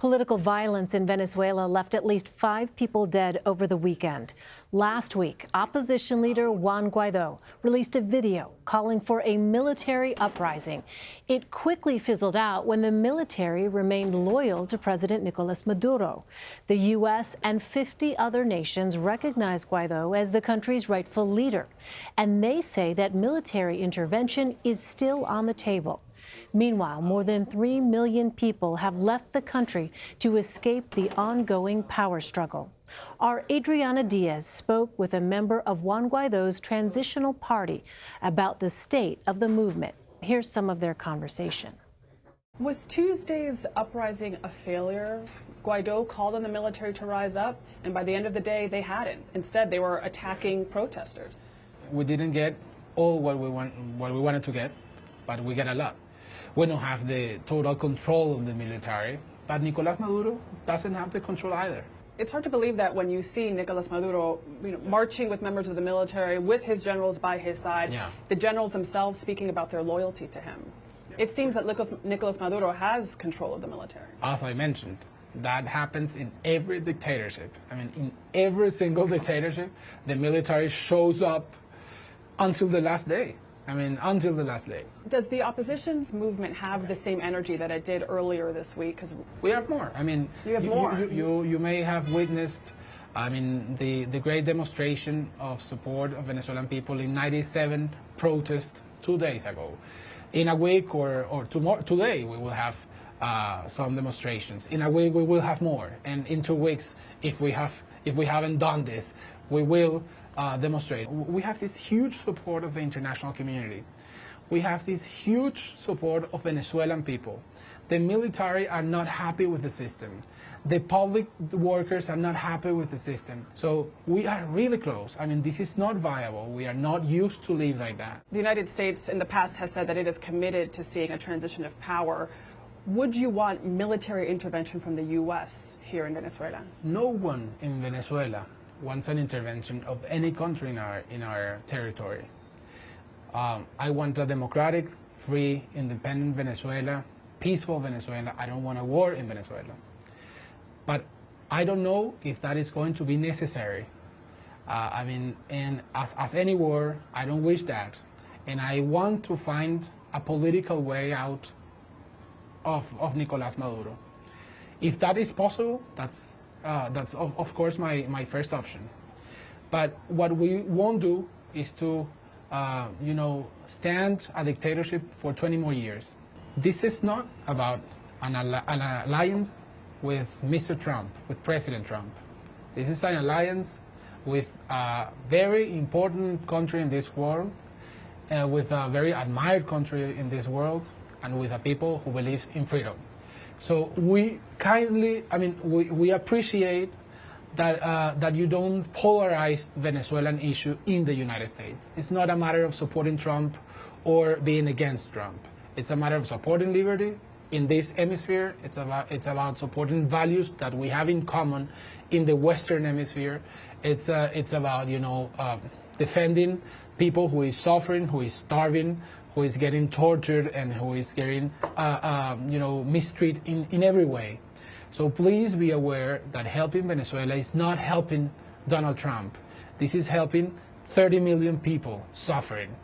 Political violence in Venezuela left at least 5 people dead over the weekend. Last week, opposition leader Juan Guaidó released a video calling for a military uprising. It quickly fizzled out when the military remained loyal to President Nicolás Maduro. The U.S. and 50 other nations recognize Guaidó as the country's rightful leader, and they say that military intervention is still on the table. Meanwhile, more than 3 million people have left the country to escape the ongoing power struggle. Our Adriana Diaz spoke with a member of Juan Guaidó's transitional party about the state of the movement. Here's some of their conversation. Was Tuesday's uprising a failure? Guaidó called on the military to rise up, and by the end of the day, they hadn't. Instead, they were attacking protesters. We didn't get all what we wanted to get, but we get a lot. We don't have the total control of the military, but Nicolás Maduro doesn't have the control either. It's hard to believe that when you see Nicolás Maduro marching with members of the military, with his generals by his side, the generals themselves speaking about their loyalty to him. It seems that Nicolás Maduro has control of the military. As I mentioned, that happens in every dictatorship. I mean, in every single dictatorship, the military shows up until the last day. Until the last day. Does the opposition's movement have the same energy that it did earlier this week? Because we have more. You have more. You may have witnessed, the great demonstration of support of Venezuelan people in 97 protests 2 days ago. In a week or tomorrow, today we will have some demonstrations. In a week we will have more, and in 2 weeks, if we haven't done this, we will demonstrate. We have this huge support of the international community. We have this huge support of Venezuelan people. The military are not happy with the system. The public workers are not happy with the system. So we are really close. This is not viable. We are not used to live like that. The United States in the past has said that it is committed to seeing a transition of power. Would you want military intervention from the U.S. here in Venezuela? No one in Venezuela wants an intervention of any country in our territory. I want a democratic, free, independent Venezuela, peaceful Venezuela. I don't want a war in Venezuela. But I don't know if that is going to be necessary. And as any war, I don't wish that. And I want to find a political way out of Nicolás Maduro. If that is possible, that's of course my first option. But what we won't do is to stand a dictatorship for 20 more years. This is not about an alliance with Mr. Trump, with President Trump. This is an alliance with a very important country in this world, with a very admired country in this world, and with a people who believes in freedom. So we kindly, we appreciate that you don't polarize Venezuelan issue in the United States. It's not a matter of supporting Trump or being against Trump. It's a matter of supporting liberty in this hemisphere. It's about supporting values that we have in common in the Western hemisphere. It's about defending people who is suffering, who is starving, who is getting tortured, and who is getting mistreated in every way. So please be aware that helping Venezuela is not helping Donald Trump. This is helping 30 million people suffering.